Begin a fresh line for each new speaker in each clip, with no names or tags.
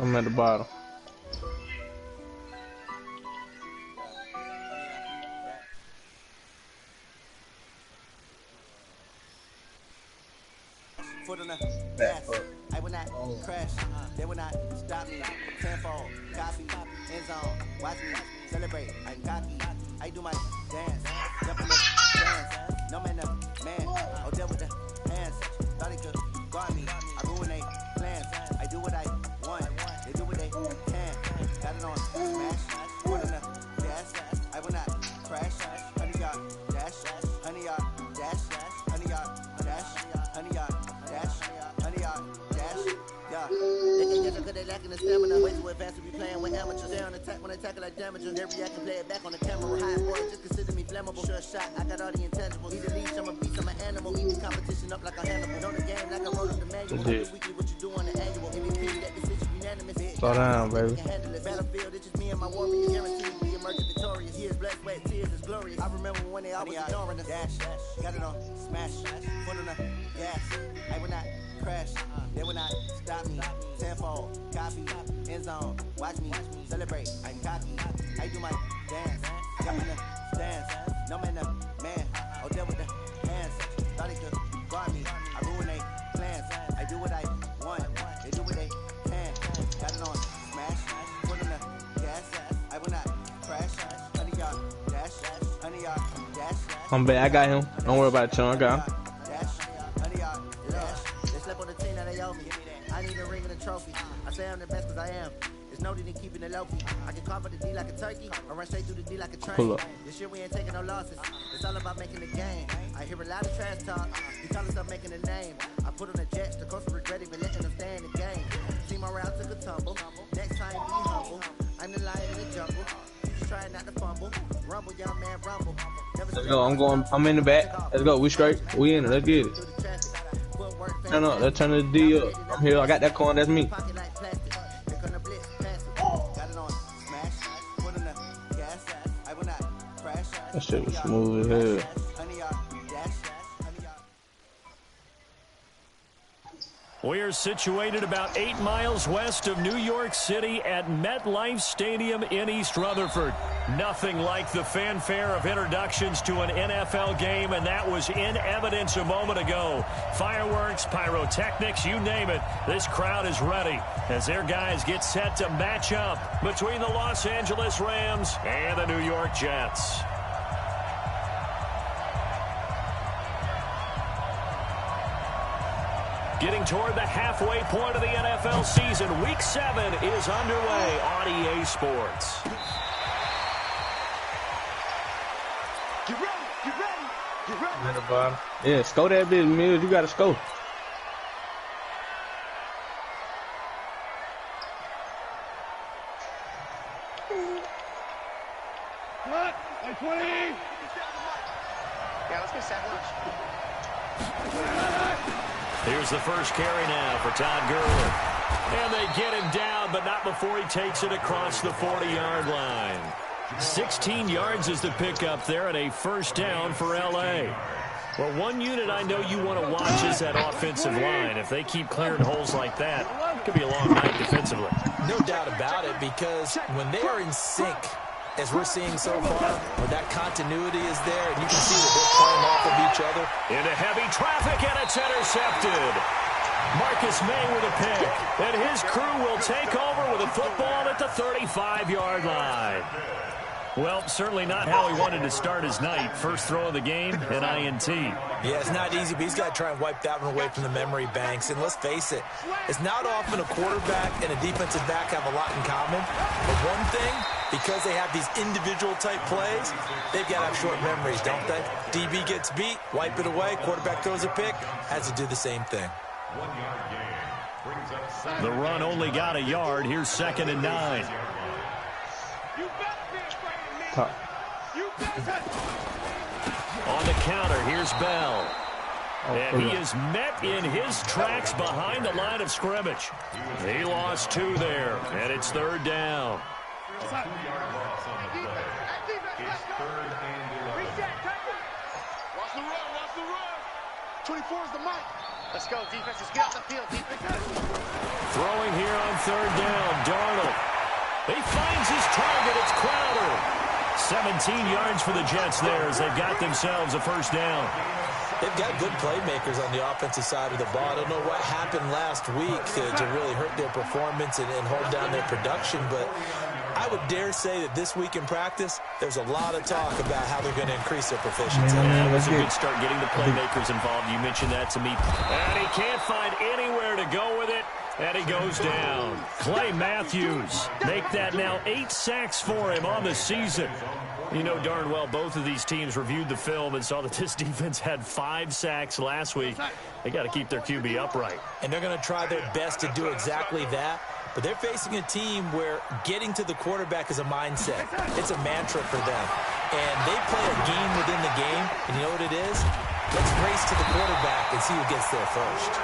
I'm at the bottom.
Foot on the gas. I will not crash. They will not stop me. Tenfold, copy, end zone. Watch me celebrate. I'm cocky. I do my dance. Jump in the dance. No man up, man. I'll deal with the hands. Thought he could guard me. I ruin they plans. I do what I want. They do what they can. Got it on smash. Foot on the gas. I will not crash. 100 yard dash. 100 yard dash. 100 yard dash. 100 yard dash. 100 yard dash. Yeah. They can get because they lacking the stamina. Way too advanced to be playing with amateurs. They on attack when they tackle like damages. They react and play it back on the camera. High boy, just consider me flammable. Sure shot, I got all the intangibles. Need a leash, I'm a beast, I'm an animal. Eat the competition up like a animal. Know the game like I wrote on the manual. Weekly, what you do on the annual. MVP, that decision unanimous.
Slow down, baby.
Battlefield, it's just me and my warrior. Guaranteed we emerge victorious. Years, blood, sweat, tears is glorious. I remember when they always ignoring us. Dash, got it on smash. Foot on the gas. I will not crash. They will not stop me. Tenfold, copy, end zone. Watch me celebrate. I'm cocky. I do my dance. Jump in the stands. No man up, man. I'll deal with the hands. Thought he could guard me. I ruin they plans. I do what I want. They do what they can. Got it on smash. Foot on the gas. I will not crash. 100 yard dash. 100 yard dash.
I'm back. I got him. Don't worry about it, Chum. I got him.
I need a ring and a trophy. I say I'm the best because I am. It's noted in keeping it low key. I can carve the D like a turkey or run straight through the D like a train.
Pull up.
This year we ain't taking no losses. It's all about making the game. I hear a lot of trash talk. He call himself making a name. I put on the jets. The coach regret even letting them stay in the game. See my route took a tumble. Next time be humble. I'm the lion in the jungle. You just trying not to fumble. Rumble, young man, rumble.
Let's go. I'm in the back. Let's go. We straight. We in it. Let's get it. Turn up. Let's turn the D up. I'm here. I got that coin. That's me. That shit was smooth as hell.
We're situated about 8 miles west of New York City at MetLife Stadium in East Rutherford. Nothing like the fanfare of introductions to an NFL game, and that was in evidence a moment ago. Fireworks, pyrotechnics, you name it. This crowd is ready as their guys get set to match up between the Los Angeles Rams and the New York Jets. Getting toward the halfway point of the NFL season, Week 7 is underway on EA Sports.
Get ready, get ready, get ready.
At the bottom. Yeah, score that bitch, Mills. You gotta score.
Cut, like 20.
Yeah, let's get seven.
Here's the first carry now for Todd Gurley. And they get him down, but not before he takes it across the 40-yard line. 16 yards is the pickup there and a first down for L.A. Well, one unit I know you want to watch is that offensive line. If they keep clearing holes like that, it could be a long night defensively.
No doubt about it, because when they are in sync, as we're seeing so far, when that continuity is there, and you can see that they're playing off of each other.
Into heavy traffic, and it's intercepted. Marcus May with a pick, and his crew will take over with a football at the 35-yard line. Well, certainly not how he wanted to start his night. First throw of the game, an INT.
Yeah, it's not easy, but he's got to try and wipe that one away from the memory banks. And let's face it, it's not often a quarterback and a defensive back have a lot in common. But one thing, because they have these individual-type plays, they've got to have short memories, don't they? DB gets beat, wipe it away, quarterback throws a pick, has to do the same thing.
The run only got a yard. Here's 2nd and 9. On the counter, here's Bell. And he is met in his tracks behind the line of scrimmage. He lost 2 there, and it's 3rd down.
Watch the run, watch the run. 24 is the mic.
Let's go, defenses. Get off the field, defense.
Throwing here on third down, Darnold. He finds his target. It's Crowder. 17 yards for the Jets there as they've got themselves a first down.
They've got good playmakers on the offensive side of the ball. I don't know what happened last week to really hurt their performance and hold down their production, but I would dare say that this week in practice, there's a lot of talk about how they're going to increase their proficiency.
That was a good start getting the playmakers involved. You mentioned that to me. And he can't find anywhere to go with it. And he goes down. Clay Matthews make that now 8 sacks for him on the season. You know darn well both of these teams reviewed the film and saw that this defense had 5 sacks last week. They got to keep their QB upright.
And they're going to try their best to do exactly that. But they're facing a team where getting to the quarterback is a mindset. It's a mantra for them. And they play a game within the game. And you know what it is? Let's race to the quarterback and see who gets there first.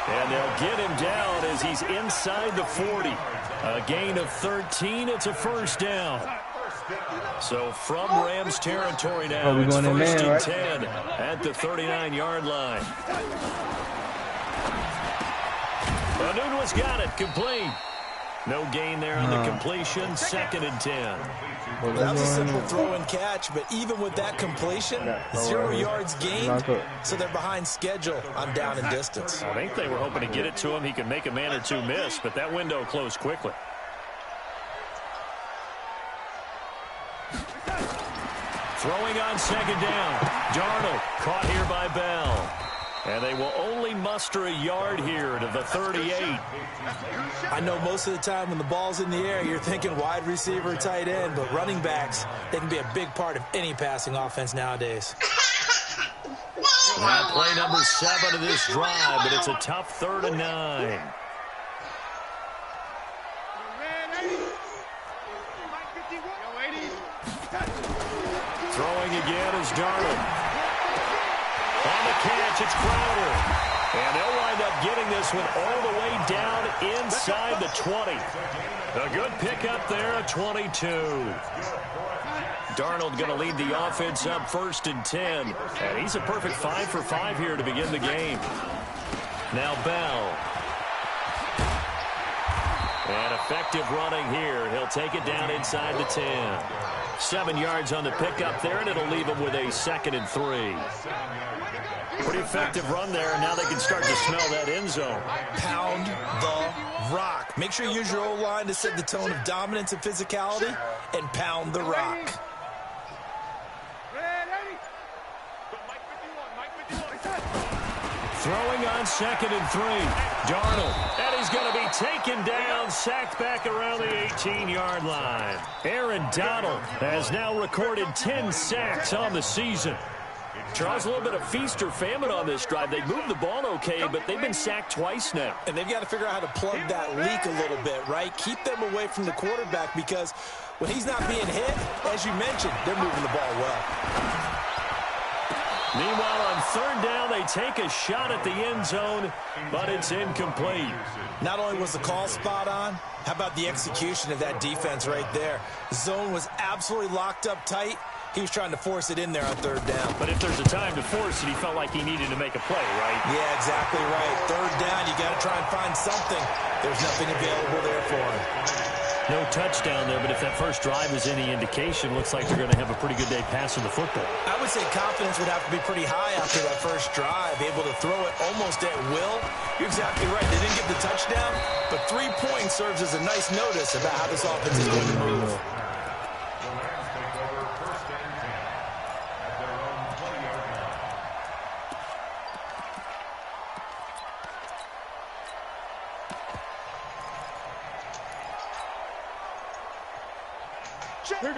And they'll get him down as he's inside the 40. A gain of 13. It's a first down. So from Rams territory now, it's first and 10 at the 39-yard line. Nunez got it, complete. No gain there on the completion, second and 10.
Well, that was a simple throw and catch, but even with that completion, 0 yards gained, so they're behind schedule on down and distance.
I think they were hoping to get it to him. He could make a man or two miss, but that window closed quickly. Throwing on second down. Darnold caught here by Bell. And they will only muster a yard here to the 38.
I know most of the time when the ball's in the air, you're thinking wide receiver, tight end, but running backs, they can be a big part of any passing offense nowadays.
Now play number 7 of this drive, but it's a tough 3rd and 9. Throwing again is Darnold. On the catch, it's Crowder. And they'll wind up getting this one all the way down inside the 20. A good pickup there at 22. Darnold going to lead the offense up first and 10. And he's a perfect 5 for 5 here to begin the game. Now Bell. And effective running here. He'll take it down inside the 10. 7 yards on the pickup there, and it'll leave him with a 2nd and 3. Pretty effective run there, and now they can start to smell that end zone.
Pound the rock. Make sure you use your O-line to set the tone of dominance and physicality, and pound the rock.
Throwing on 2nd and 3. Darnold. And he's going to be taken down, sacked back around the 18-yard line. Aaron Donald has now recorded 10 sacks on the season. Charles, a little bit of feast or famine on this drive. They moved the ball okay, but they've been sacked twice now.
And they've got to figure out how to plug that leak a little bit, right? Keep them away from the quarterback because when he's not being hit, as you mentioned, they're moving the ball well.
Meanwhile, on 3rd down, they take a shot at the end zone, but it's incomplete.
Not only was the call spot on, how about the execution of that defense right there? The zone was absolutely locked up tight. He was trying to force it in there on 3rd down.
But if there's a time to force it, he felt like he needed to make a play, right?
Yeah, exactly right. 3rd down, you got to try and find something. There's nothing available there for him.
No touchdown there, but if that first drive is any indication, looks like they're going to have a pretty good day passing the football.
I would say confidence would have to be pretty high after that first drive, able to throw it almost at will. You're exactly right. They didn't get the touchdown, but 3 points serves as a nice notice about how this offense is going to move.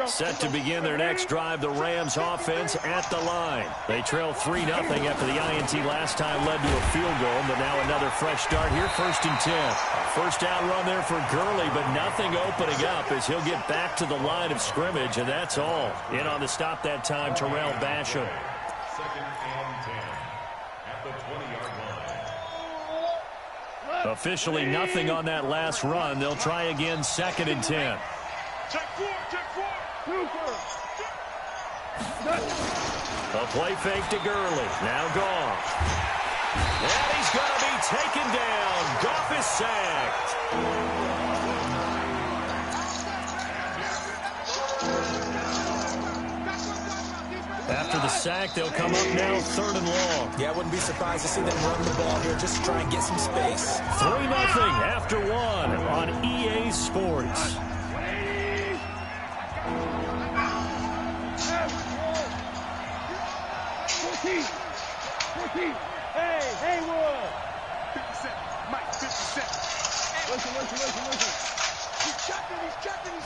Set to begin their next drive, the Rams offense at the line. They trail 3-0 after the INT last time led to a field goal, but now another fresh start here, 1st and 10. First down run there for Gurley, but nothing opening up as he'll get back to the line of scrimmage, and that's all. In on the stop that time, Terrell Basham.
2nd and 10 at the 20-yard line.
Officially nothing on that last run. They'll try again, 2nd and 10.
Check 4, check 4.
A play fake to Gurley. Now gone. And he's going to be taken down. Goff is sacked. After the sack, they'll come up now 3rd and long.
Yeah, I wouldn't be surprised to see them run the ball here just to try and get some space.
3-0 after 1 on EA Sports.
Hey, Wood. 57. Mike, 57. Listen.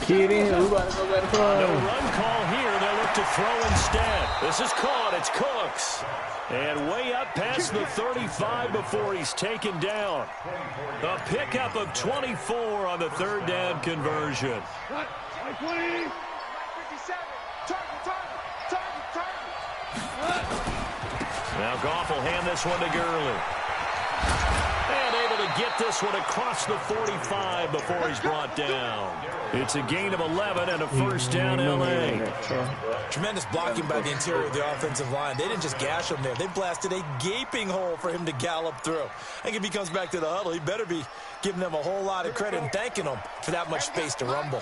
Kid in here, we about to go back to
No run call here. They'll look to throw instead. This is caught. It's Cooks. And way up past the 35 before he's taken down. A pickup of 24 on the 3rd down conversion.
20. 57. Target.
Now Goff will hand this one to Gurley. And able to get this one across the 45 before he's brought down. It's a gain of 11 and a 1st down L.A.
Tremendous blocking by the interior of the offensive line. They didn't just gash him there. They blasted a gaping hole for him to gallop through. I think if he comes back to the huddle, he better be giving them a whole lot of credit and thanking them for that much space to rumble.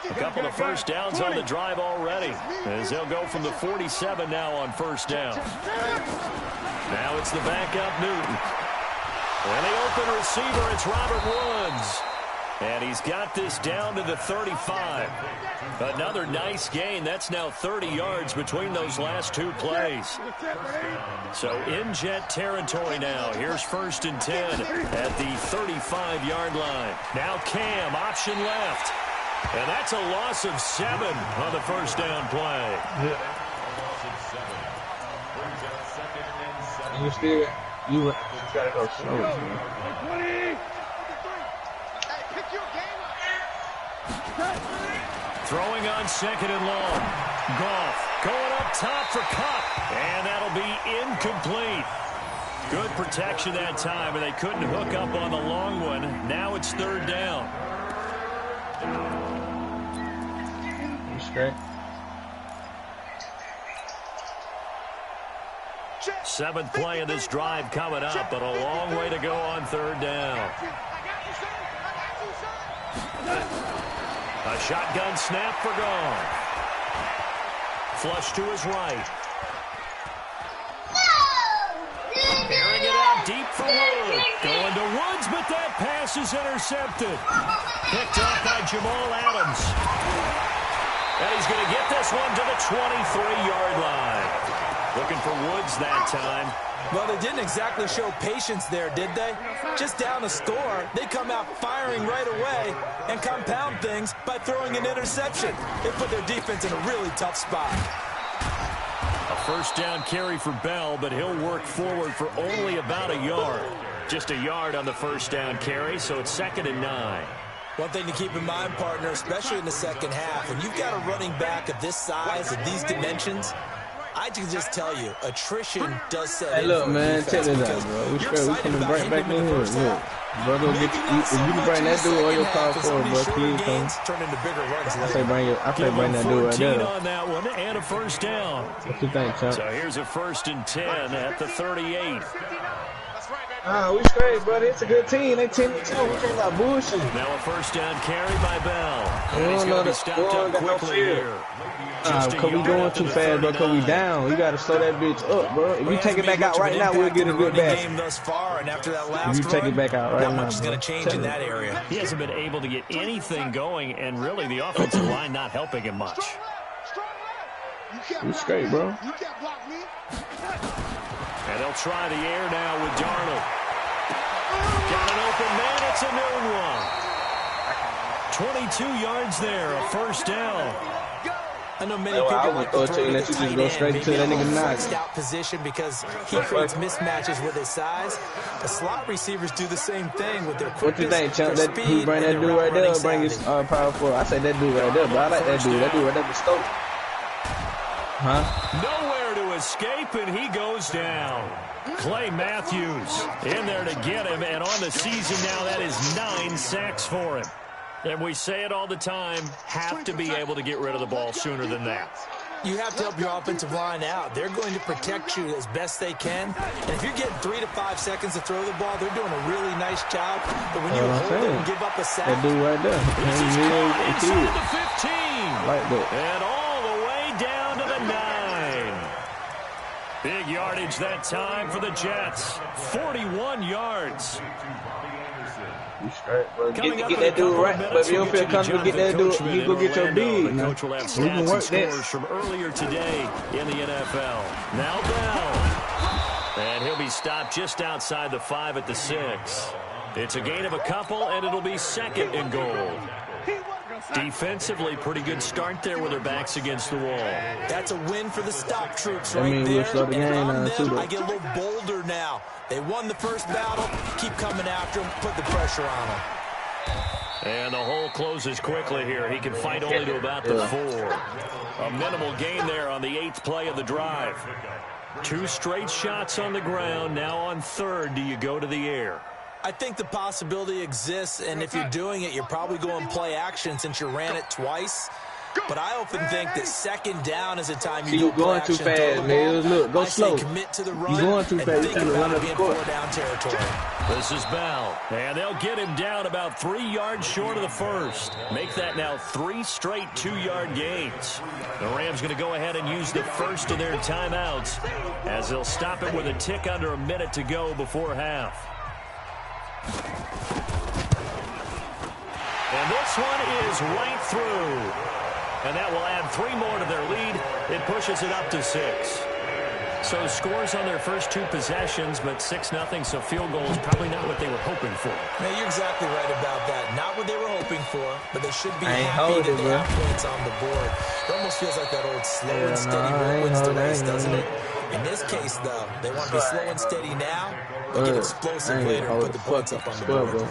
A couple of 1st downs on the drive already, as they'll go from the 47 now on 1st down. Now it's the backup Newton. And the open receiver, it's Robert Woods. And he's got this down to the 35. Another nice gain. That's now 30 yards between those last 2 plays. So in Jet territory now. Here's 1st and 10 at the 35-yard line. Now Cam, option left. And that's a loss of 7 on the 1st down play.
You gotta go slow.
Throwing on 2nd and long. Goff going up top for Kupp. And that'll be incomplete. Good protection that time, and they couldn't hook up on the long one. Now it's 3rd down.
Straight.
7th play of this drive coming up, but a long way to go on 3rd down. A shotgun snap for Goff. Flush to his right. Airing it out deep for Woods. Going to Woods, but that pass is intercepted. Picked off by Jamal Adams. And he's going to get this one to the 23-yard line. Looking for Woods that time.
Well, they didn't exactly show patience there, did they? Just down a score, they come out firing right away and compound things by throwing an interception. They put their defense in a really tough spot.
A 1st down carry for Bell, but he'll work forward for only about a yard. Just a yard on the 1st down carry, so it's 2nd and 9.
One thing to keep in mind, partner, especially in the second half, when you've got a running back of this size, of these dimensions, I can just tell you, attrition does set in.
Hey, look, man, check this out, bro. We coming right back in here. Look, bro, go get if you can bring that dude on your power forward, bro, please come.
Turn into bigger runs.
I say bring that dude right there.
On that one and a 1st down.
What you think, champ?
So here's a 1st and 10 at the 38.
We straight, buddy. It's a good team. They 10-2. We can't got bullshit.
Now a 1st down carry by Bell.
And he's going to be stopped up quickly here. Cause we going too fast, bro. Cause we down. You gotta slow that bitch up, bro. If you take it back out right now, we'll get a good back. If you take it back out right now,
not much is going to change in that area.
He hasn't been able to get anything going, and really the offensive line not helping him much.
You straight, bro.
And they'll try the air now with Darnold. Got an open man. It's a new one. 22 yards there, a 1st down.
I know many people like to throw
that you just go straight to that nigga knock.
Out position because he creates mismatches with his size. The slot receivers do the same thing with their quickness. What you think, Chump? That he bring that dude right there, bring his power forward. I say that dude right there, but I like that dude. That dude right there, Stoke. Huh?
Nowhere to escape, and he goes down. Clay Matthews in there to get him, and on the season now, that is 9 sacks for him. And we say it all the time, have to be able to get rid of the ball sooner than that.
You have to help your offensive line out. They're going to protect you as best they can. And if you're getting 3 to 5 seconds to throw the ball, they're doing a really nice job. But when you hold it and give up a sack.
That dude right there.
This is caught inside the 15.
Like that.
And all the way down to the 9. Big yardage that time for the Jets. 41 yards.
You straight, bro. Get that dude right. But if you don't feel comfortable, get that dude. You go get your big.
Coach will have stats and scores from earlier today in the NFL. Now Bell. And he'll be stopped just outside the 5 at the 6. It's a gain of a couple, and it'll be 2nd and goal. Defensively, pretty good start there with their backs against the wall.
That's a win for the stop troops right there.
Slow the game down too,
I get a little bolder now. They won the first battle. Keep coming after them. Put the pressure on them.
And the hole closes quickly here. He can fight only to about the 4. A minimal gain there on the 8th play of the drive. 2 straight shots on the ground. Now on 3rd, do you go to the air?
I think the possibility exists, and if you're doing it, you're probably going play action since you ran it twice. But I often think that 2nd down is a time you go
going too fast, man. Look, go slow.
Commit to the run.
You're going too fast.
Think about it being 4-down territory.
This is Bell, and they'll get him down about 3 yards short of the 1st. Make that now 3 straight 2-yard gains. The Rams going to go ahead and use the first of their timeouts as they'll stop it with a tick under a minute to go before half. And this one is right through. And that will add 3 more to their lead. It pushes it up to 6. So scores on their first 2 possessions, but 6-0, so field goal is probably not what they were hoping for.
Now, you're exactly right about that. Not what they were hoping for, but they should be happy that they have points on the board. It almost feels like that old slow and steady wins the race, doesn't it? In this case, though, they want to be slow and steady now, but get explosive later and put the points up on the board.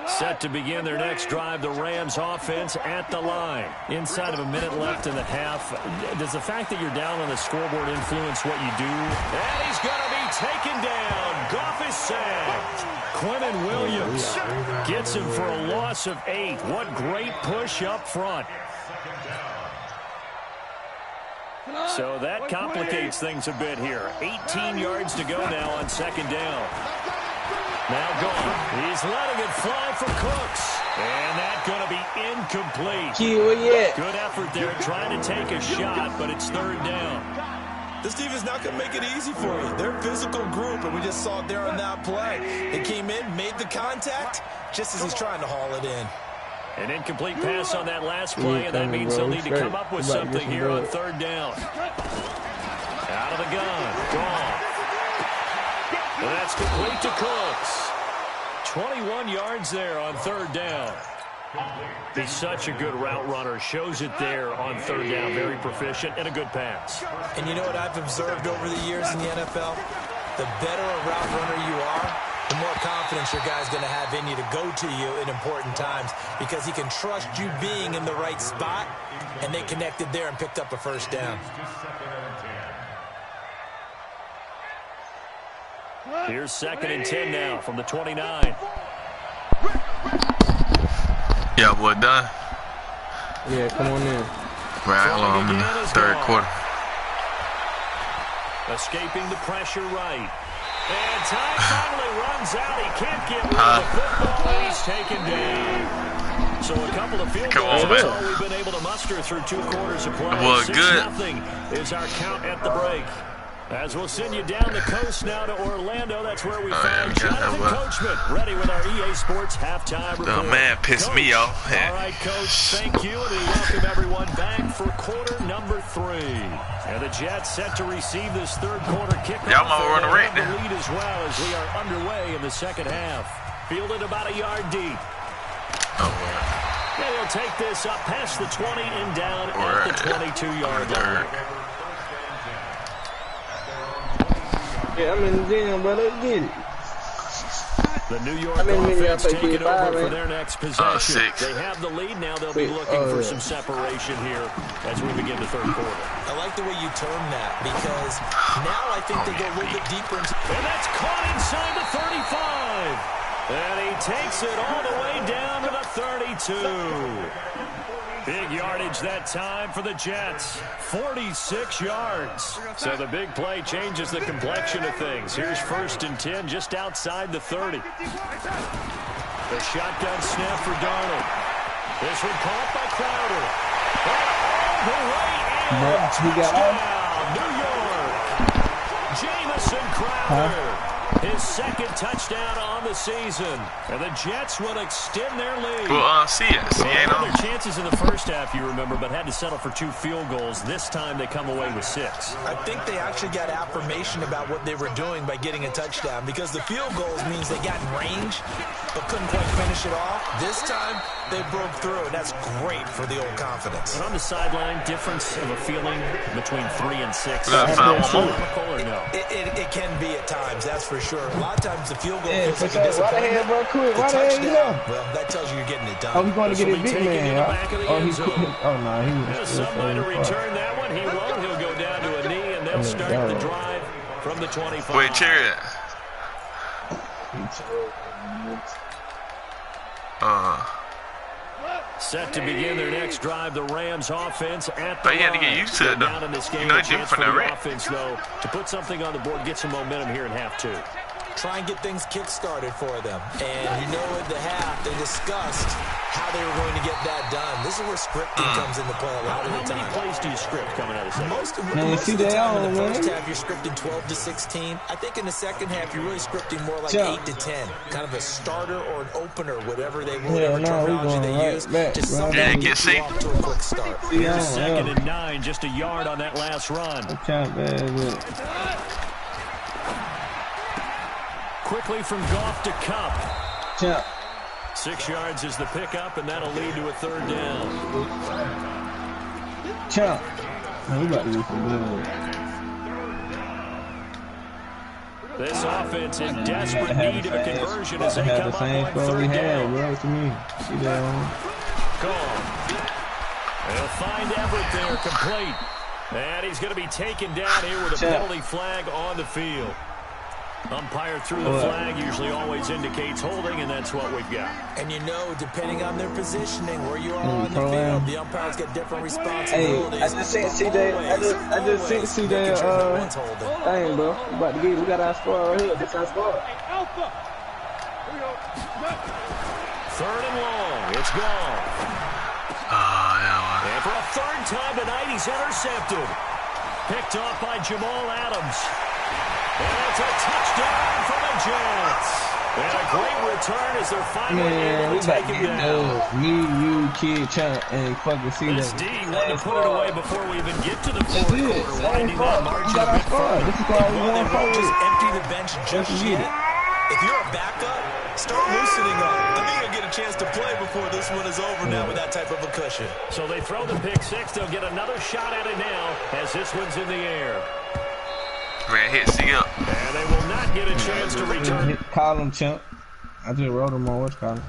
Set to begin their next drive, the Rams offense at the line. Inside of a minute left in the half. Does the fact that you're down on the scoreboard influence what you do? And he's going to be taken down. Goff is sacked. Quinnen Williams gets him for a loss of 8. What great push up front. So that complicates things a bit here. 18 yards to go now on 2nd down. Now gone. He's letting it fly for Cooks. And that's going to be incomplete. Good effort there trying to take a shot, but it's 3rd down.
This defense is not going to make it easy for you. They're a physical group, and we just saw it there on that play. They came in, made the contact, just as he's trying to haul it in.
An incomplete pass on that last play, and that means they'll need to come up with something here on 3rd down. Out of the gun. Gone. And that's complete to Cooks. 21 yards there on 3rd down. He's such a good route runner. Shows it there on 3rd down. Very proficient and a good pass.
And you know what I've observed over the years in the NFL? The better a route runner you are, the more confidence your guy's going to have in you to go to you in important times because he can trust you being in the right spot, and they connected there and picked up a 1st down.
Here's 2nd and 10 now from the 29.
Yeah, boy, done.
Yeah, come on in.
Right, I'm in the 3rd quarter.
Escaping the pressure right. And time finally runs out. He can't get rid of the football, and he's taken down. So a couple of field goals is all we've been able to muster through 2 quarters of play.
Well,
6-0 is our count at the break. As we'll send you down the coast now to Orlando. That's where we find Jonathan Coachman ready with our EA Sports halftime report.
The man pissed
Coach,
me off.
All right, Coach, thank you. And we welcome everyone back for quarter number 3. And the Jets set to receive this 3rd quarter kickoff.
Y'all might run a rate
the lead as well as we are underway in the 2nd half. Fielded about a yard deep.
Oh,
and he'll take this up past the 20 and down at the 22-yard line.
Yeah, I'm in the gym, bro. Let's get it.
The New York offense taking over for their next possession. They have the lead now. They'll be looking for some separation here as we begin the 3rd quarter.
I like the way you term that because now I think they go a little bit deeper.
And that's caught inside the 35. And he takes it all the way down to the 32. Big yardage that time for the Jets. 46 yards. So the big play changes the complexion of things. Here's 1st and 10 just outside the 30. The shotgun snap for Darnold. This one caught by Crowder. All the way in. Touchdown, New York. Jamison Crowder. His 2nd touchdown on the season. And the Jets will extend their lead.
Well, see it. See it.
Well, their chances in the first half, you remember, but had to settle for 2 field goals. This time they come away with 6.
I think they actually got affirmation about what they were doing by getting a touchdown, because the field goals means they got in range but couldn't quite finish it off. This time they broke through, and that's great for the old confidence.
And on the sideline, difference of a feeling between 3 and 6.
Or
no?
It can be at times, that's for sure. A lot of times the field goal feels like a
Right
disappointment.
ahead, bro, quick.
The
Right ahead,
touchdown, well, that tells you you're getting it done.
Oh, he's going to get his big man. Oh, he's
zone.
Oh, no, he was.
Somebody to return that one. He won't. He'll go down to a knee, and they'll start the drive from the 25.
Wait, Chariot.
Set to begin their next drive, the Rams offense at the
But you had to get used to it, though.
In this game,
You know,
a
it's different
chance for
from
the
that, right?
offense, though, to put something on the board, get some momentum here in half 2.
Try and get things kick-started for them. And you know, at the half, they discussed how they were going to get that done. This is where scripting comes into play a lot of the
How many
time.
plays do you script coming out of the second?
Most of
see
the
that
time in the
on,
first
man.
half, you're scripting 12 to 16. I think in the second half, you're really scripting more like
Yeah.
8 to 10. Kind of a starter or an opener, whatever they will,
Yeah,
whatever
no, we
terminology
going
they
right
use.
back,
Just
right
something
back.
to
Yeah,
get
get
you off to a quick start.
Here's 2nd and 9, just a yard on that last run. Quickly from Goff to Cup. 6 yards is the pickup, and that'll lead to a 3rd down.
We about to do some good.
This offense in desperate need of a conversion as they
Had
come
the
up
same
on
throw we
3rd
had,
down.
bro. To me, see that one?
Gone. They'll find Everett there, complete. And he's going to be taken down here with a penalty flag on the field. Umpire through the flag usually always indicates holding, and that's what we've got.
And you know, depending on their positioning, where you are on the field, the umpires get different responsibilities.
Hey, I just sent CJ. I just sent CJ thing, bro. We about to get. We got our score right here. This our score.
3rd and long. It's gone. And for a 3rd time tonight, he's intercepted. Picked off by Jamal Adams. And it's a touchdown for the Jets. And a great return as they're finally able to take him down.
Me, you, kid, Champ, and fucking see
This
that.
D wanted to put it away before we even get to the 4th quarter, winding that margin
got
a
our
bit
score.
further.
This is why we
Well, they
won
won't just
forward.
empty the bench just yet. If you're a backup, start loosening up. I think you'll get a chance to play before this one is over now with that type of a cushion.
So they throw the pick 6. They'll get another shot at it now as this one's in the air.
Man, hit C up.
And they will not get a chance to return.
Call him, Champ. I just wrote him on what's called.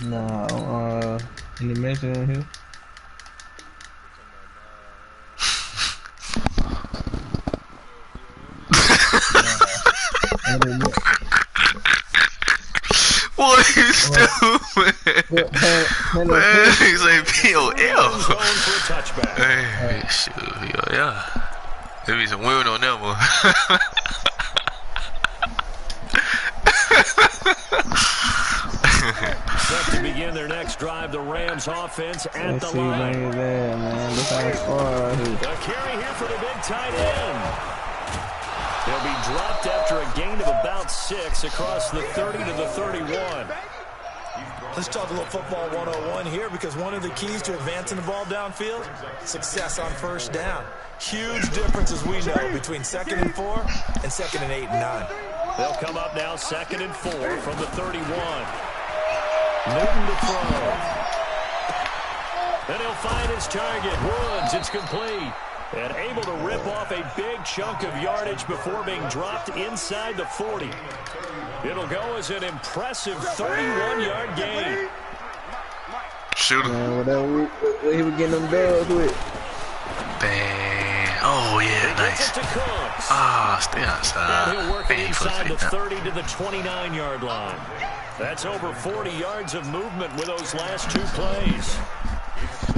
No, in the message on here.
Boy, you stupid. Man, he's like POL. Hey, shoot, yeah. There be some women on that one.
Set to begin their next drive, the Rams offense at the line.
There, man. Look how it's scored.
A carry here for the big tight end. They'll be dropped after a gain of about 6 across the 30 to the 31.
Let's talk a little football 101 here, because one of the keys to advancing the ball downfield, success on 1st down. Huge difference, as we know, between 2nd and 4 and 2nd and 8 and 9.
They'll come up now 2nd and 4 from the 31. Newton to throw. Then he'll find his target. Woods, it's complete. And able to rip off a big chunk of yardage before being dropped inside the 40. It'll go as an impressive 31-yard gain.
Shoot him.
Man, whatever he was getting them dubs with.
Bang. Oh, yeah, nice. Ah, stay outside.
And he'll work it inside the 30 to the 29-yard line. That's over 40 yards of movement with those last 2 plays.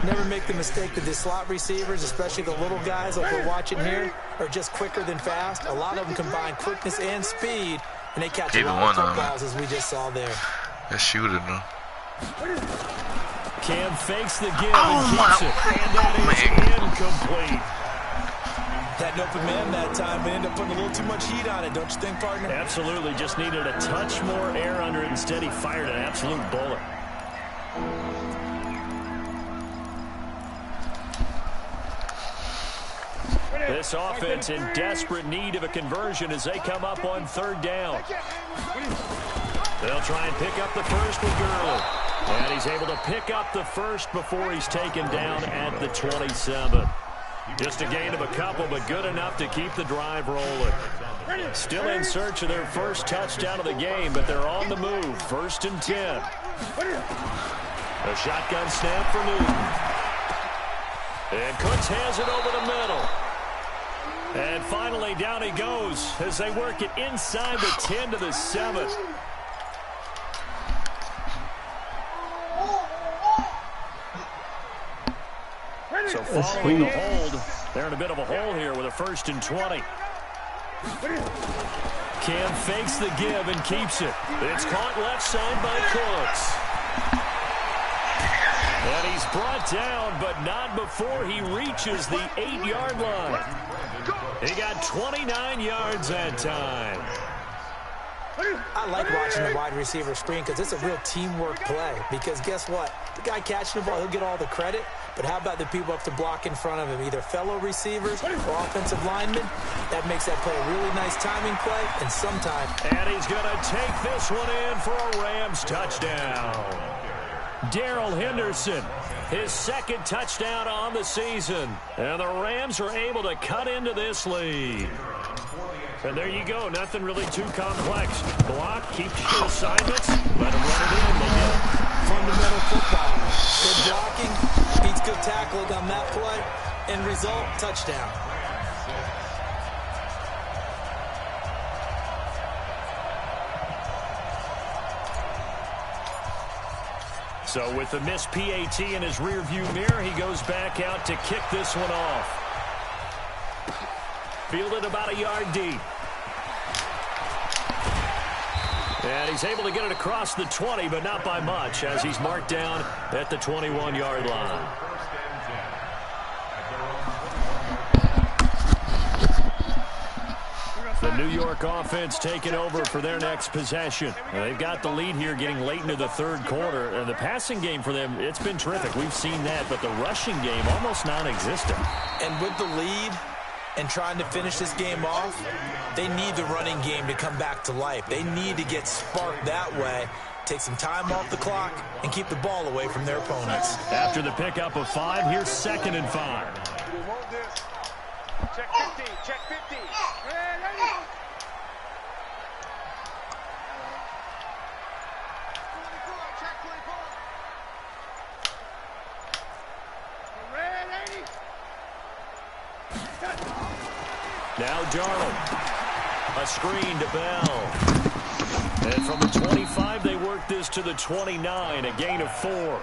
Never make the mistake that the slot receivers, especially the little guys like we're watching here, are just quicker than fast. A lot of them combine quickness and speed, and they catch a lot of footballs, as we just saw there.
That shooter, no.
Cam fakes the give and keeps it. And that is incomplete.
Had an open man that time, but ended up putting a little too much heat on it, don't you think, partner?
Absolutely. Just needed a touch more air under it. Instead, he fired an absolute bullet. This offense in desperate need of a conversion as they come up on 3rd down. They'll try and pick up the first with Gurley. And he's able to pick up the first before he's taken down at the 27. Just a gain of a couple, but good enough to keep the drive rolling. Still in search of their first touchdown of the game, but they're on the move. 1st and 10. A shotgun snap for Newton. And Cooks has it over the middle. And finally, down he goes as they work it inside the 10 to the 7. So following the hold, they're in a bit of a hole here with a 1st and 20. Cam fakes the give and keeps it. It's caught left side by Cooks. And he's brought down, but not before he reaches the 8-yard line. He got 29 yards that time.
I like watching the wide receiver screen because it's a real teamwork play. Because guess what? The guy catching the ball, he'll get all the credit. But how about the people up to block in front of him, either fellow receivers or offensive linemen? That makes that play a really nice timing play, and sometimes.
And he's going to take this one in for a Rams touchdown. Darrell Henderson, his 2nd touchdown on the season. And the Rams are able to cut into this lead. And there you go. Nothing really too complex. Block, keep your assignments, let them run it in. They get it.
Fundamental football. Good blocking, beats good tackling on that play. End result, touchdown.
So with the missed PAT in his rearview mirror, he goes back out to kick this one off. Fielded about a yard deep. And he's able to get it across the 20, but not by much, as he's marked down at the 21-yard line. The New York offense taking over for their next possession. They've got the lead here getting late into the 3rd quarter. And the passing game for them, it's been terrific. We've seen that, but the rushing game almost non-existent.
And with the lead and trying to finish this game off, they need the running game to come back to life. They need to get sparked that way, take some time off the clock, and keep the ball away from their opponents.
After the pickup of 5, here's 2nd and 5.
Check 50, check 50.
Now Darnold. A screen to Bell. And from the 25, they work this to the 29, a gain of 4.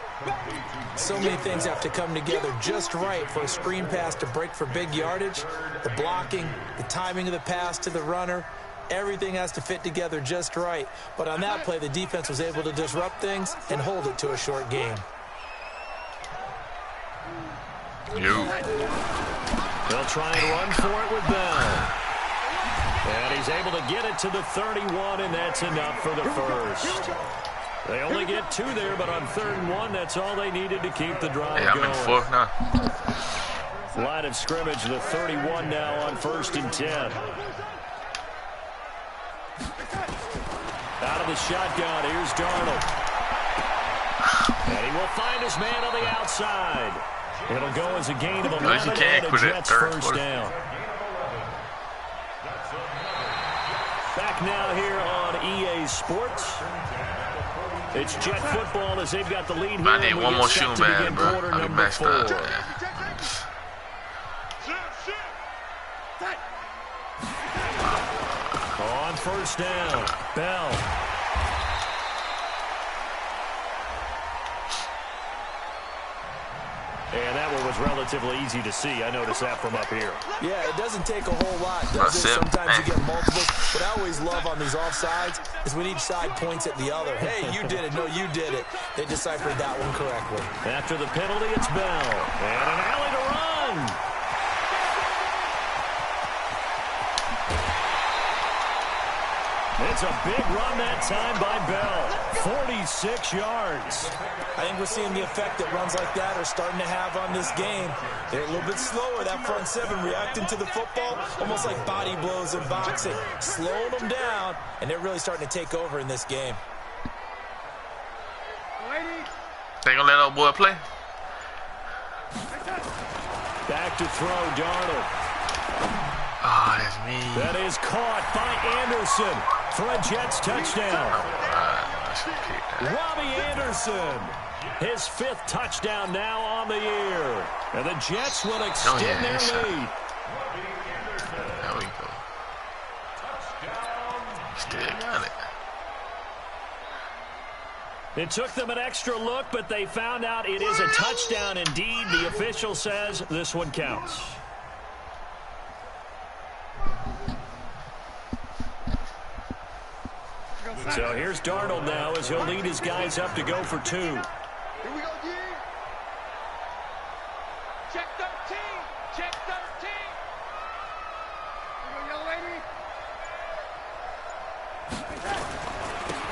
So many things have to come together just right for a screen pass to break for big yardage. The blocking, the timing of the pass to the runner, everything has to fit together just right. But on that play, the defense was able to disrupt things and hold it to a short game.
They'll try and run for it with Bell. And he's able to get it to the 31, and that's enough for the first. They only get 2 there, but on 3rd and 1, that's all they needed to keep the drive going.
I'm in 4th now.
Line of scrimmage, the 31 now on 1st and 10. Out of the shotgun, here's Darnold. And he will find his man on the outside. It'll go as a gain of 11 and a Jets first down. Back now here on EA Sports. It's Jet football as they've got the lead here.
I need one more shooting bag, bro.
Quarter
I get
number
messed
4.
up.
On 1st down, Bell. And that one was relatively easy to see. I noticed that from up here.
Yeah, it doesn't take a whole lot, does it? Sometimes you get multiples. What I always love on these offsides is when each side points at the other. Hey, you did it. No, you did it. They deciphered that one correctly.
After the penalty, it's Bell. And an alley to run. It's a big run that time by Bell. 46 yards.
I think we're seeing the effect that runs like that are starting to have on this game. They're a little bit slower, that front seven, reacting to the football, almost like body blows in boxing. Slowing them down, and they're really starting to take over in this game.
They gonna let old boy play?
Back to throw, Darnold.
Oh, that's me.
That is caught by Anderson for a Jets touchdown. Robbie Anderson, his 5th touchdown now on the year. And the Jets will extend their lead.
There we go. Still got it.
It took them an extra look, but they found out it is a touchdown indeed. The official says this one counts. So here's Darnold now as he'll lead his guys up to go for 2.
Here we go, D. Check 13. Check 13. Here we go, young lady.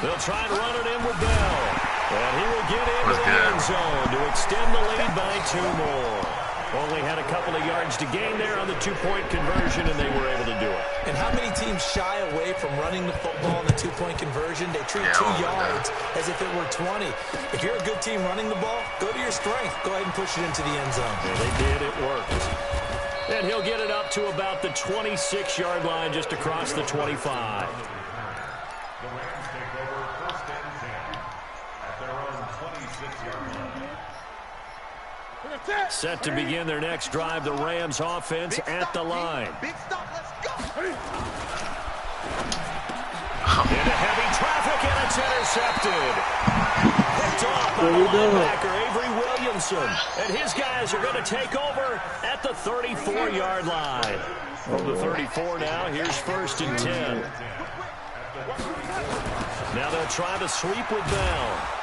They'll try to run it in with Bell. And he will get into the end zone to extend the lead by 2 more. Only had a couple of yards to gain there on the 2-point conversion, and they were able to do it.
And how many teams shy away from running the football in the 2-point conversion? They treat 2 yards as if it were 20. If you're a good team running the ball, go to your strength. Go ahead and push it into the end zone.
Yeah, they did. It worked. And he'll get it up to about the 26-yard line, just across the 25. Set to begin their next drive, the Rams offense at the line.
Big stop, let's go.
Into heavy traffic, and it's intercepted. Picked off by the linebacker, Avery Williamson. And his guys are going to take over at the 34-yard line. From the 34 now, here's 1st and 10. Now they'll try the sweep with Bell.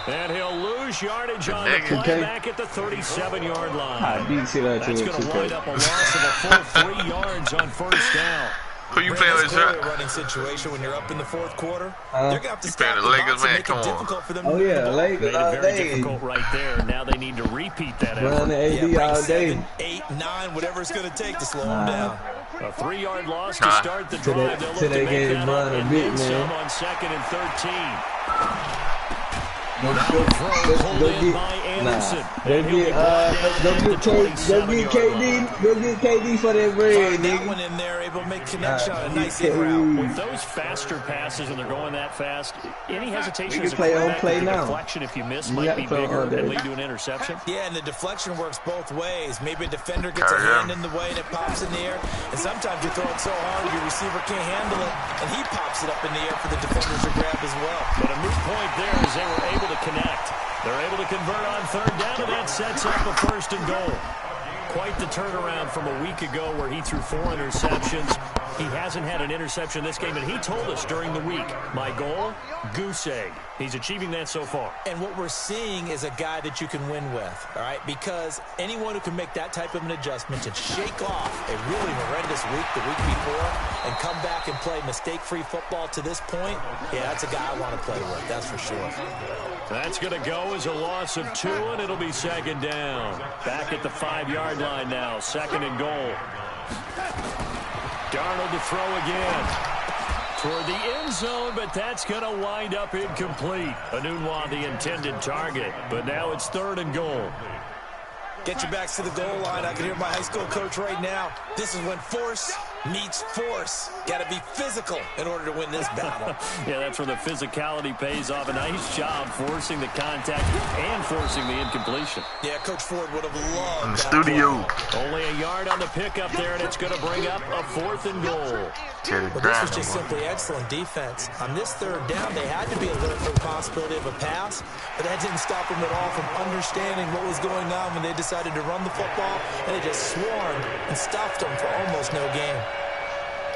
And he'll lose yardage on the play back at the 37-yard line. That's going to wind up a loss of a full 3 yards on 1st down.
Who you playing with, sir?
Running situation when you're up in the 4th quarter. They're going to have to stop
the Lakers, man.
Come on. For them
Lakers
made it very difficult right there. Now they need to repeat that effort.
Run the AD all day.
7, 8, 9, whatever it's going to take to slow them down.
A 3-yard loss to start the drive. They'll look to make that up and then some on 2nd and 13.
Go get KD for that bread, nigga.
That one in there, able to make connection on a nice hit route.
With those faster passes and they're going that fast, any hesitation
as
a
quarterback,
the deflection if you miss might be bigger and lead to an interception.
Yeah, and the deflection works both ways. Maybe a defender gets a hand in the way and it pops in the air, and sometimes you throw it so hard your receiver can't handle it, and he pops it up in the air for the defenders to grab as well.
But a moot point there is they were able to connect. They're able to convert on 3rd down, and that sets up a 1st and goal. Quite the turnaround from a week ago where he threw 4 interceptions. He hasn't had an interception this game, and he told us during the week, my goal, goose egg. He's achieving that so far.
And what we're seeing is a guy that you can win with, all right? Because anyone who can make that type of an adjustment to shake off a really horrendous week the week before and come back and play mistake-free football to this point, yeah, that's a guy I want to play with, that's for sure.
That's going to go as a loss of 2, and it'll be 2nd down. Back at the 5-yard line now, 2nd and goal. Darnold to throw again. Toward the end zone, but that's going to wind up incomplete. Anunwa, the intended target, but now it's 3rd and goal.
Get your backs to the goal line. I can hear my high school coach right now. This is when force meets force. Got to be physical in order to win this battle.
Yeah, that's where the physicality pays off. A nice job forcing the contact and forcing the incompletion.
Yeah, Coach Ford would have loved
in the
that
studio.
play.
Only a yard on the pickup there, and it's going to bring up a 4th and goal.
Well, this was just simply excellent defense. On this third down, they had to be alert for the possibility of a pass, but that didn't stop them at all from understanding what was going on when they decided to run the football, and they just swarmed and stuffed them for almost no gain.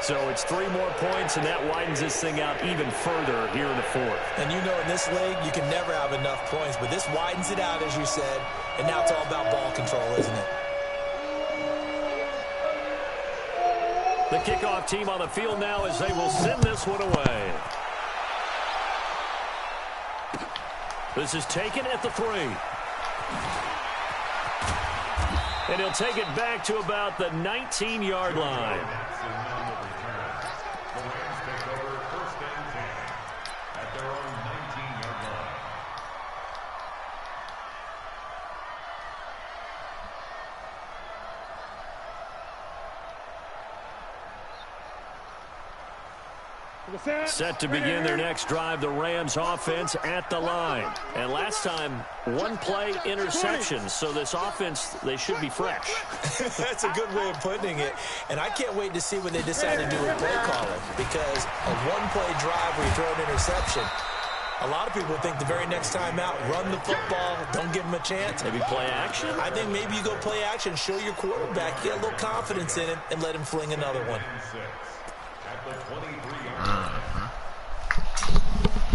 So it's 3 more points, and that widens this thing out even further here in the 4th.
And you know in this league, you can never have enough points, but this widens it out, as you said, and now it's all about ball control, isn't it?
The kickoff team on the field now as they will send this one away. This is taken at the 3. And he'll take it back to about the 19-yard line. Set to begin their next drive, the Rams offense at the line. And last time, 1 play interception. So this offense, they should be fresh.
That's a good way of putting it. And I can't wait to see what they decide to do with play calling. Because a 1-play drive where you throw an interception, a lot of people think the very next time out, run the football, don't give them a chance.
Maybe play action?
I think maybe you go play action, show your quarterback, get a little confidence in him, and let him fling another one.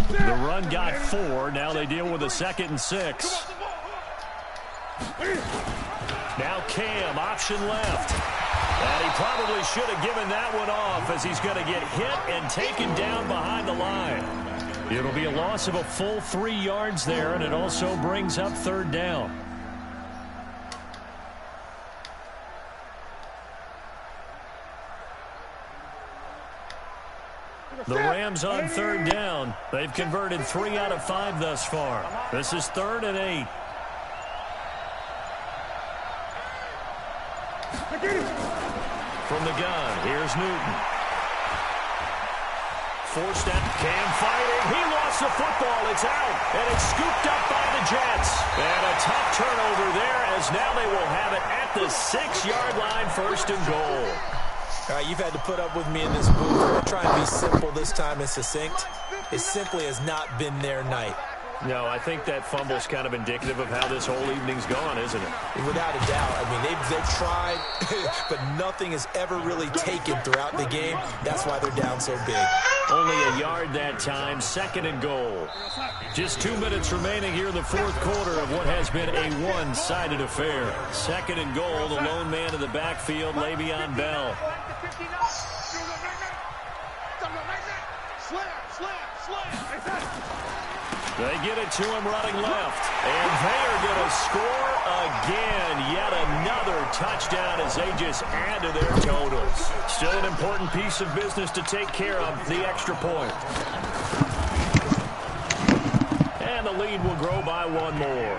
The run got 4. Now they deal with a 2nd and 6. Now Cam, option left. And he probably should have given that one off as he's going to get hit and taken down behind the line. It'll be a loss of a full 3 yards there, and it also brings up 3rd down. The Rams on 3rd down. They've converted 3 out of 5 thus far. This is 3rd and 8. From the gun, here's Newton. Forced out, Cam fighting. He lost the football. It's out, and it's scooped up by the Jets. And a tough turnover there as now they will have it at the 6-yard line, 1st and goal.
All right, you've had to put up with me in this booth. I'm trying to be simple this time and succinct. It simply has not been their night.
No, I think that fumble's kind of indicative of how this whole evening's gone, isn't it?
Without a doubt. I mean, they've tried, but nothing is ever really taken throughout the game. That's why they're down so big.
Only a yard that time, 2nd and goal. Just 2 minutes remaining here in the 4th quarter of what has been a one-sided affair. 2nd and goal, the lone man in the backfield, Le'Veon Bell. They get it to him running left. And they are going to score again. Yet another touchdown as they just add to their totals. Still an important piece of business to take care of, the extra point. And the lead will grow by 1 more.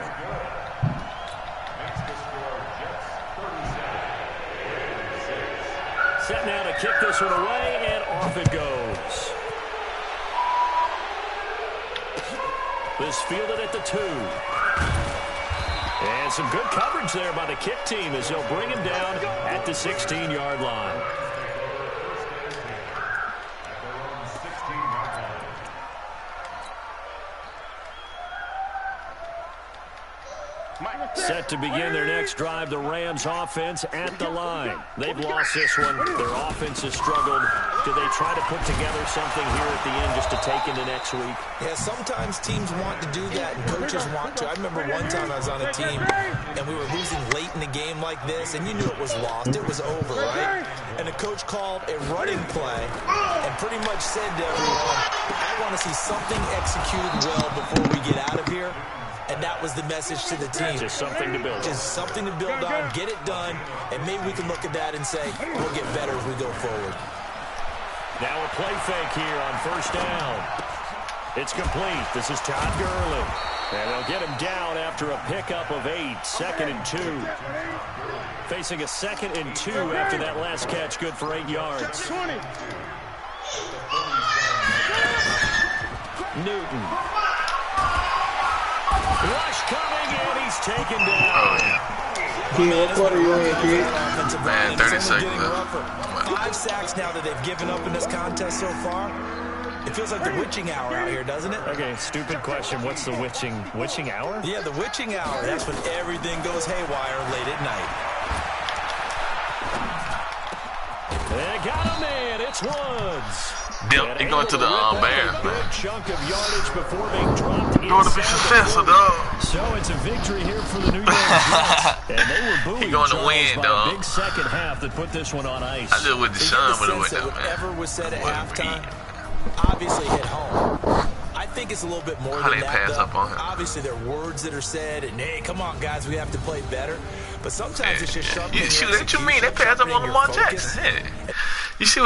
Set now to kick this one away, and off it goes. This fielded at the 2. And some good coverage there by the kick team as they'll bring him down at the 16-yard line. Set to begin their next drive, the Rams offense at the line. They've lost this one. Their offense has struggled. Do they try to put together something here at the end just to take into next week?
Yeah, sometimes teams want to do that and coaches want to. I remember one time I was on a team and we were losing late in the game like this, and you knew it was lost. It was over, right? And the coach called a running play and pretty much said to everyone, I want to see something executed well before we get out of here. And that was the message to the team.
Just something to build on.
Just something to build on, get it done, and maybe we can look at that and say, we'll get better as we go forward.
Now a play fake here on 1st down. It's complete. This is Todd Gurley. And they'll get him down after a pickup of 8. 2nd and 2. Facing a 2nd and 2 after that last catch. Good for 8 yards. Newton. Rush coming in. He's taken down.
Oh, yeah.
Kid, what quarter you in, kid?
Man, 30 seconds left.
5 sacks now that they've given up in this contest so far. It feels like the witching hour out here, doesn't it?
Okay, stupid question. What's the witching hour?
Yeah, the witching hour. That's when everything goes haywire late at night.
They got him in. It's Woods.
Yep, he's going to the Bears, man.
Chunk of yardage before being dropped.
Going to be successful, dog.
So it's a victory here for the New York Jets. And they were booing
He going to win,
by
dog.
a big second half that put this one on ice.
I just with Deshaun would have went
that
there, man.
whatever was said at halftime obviously hit home. I think it's a little bit more
How
than
they
that,
pass
though.
up on him.
Obviously, there are words that are said, and hey, come on, guys, we have to play better. But sometimes it's just sharpening your
Shoot, what you mean? They
execution,
pass up on
sharpening
Lamar
your focus.
Jackson. Yeah. You see what he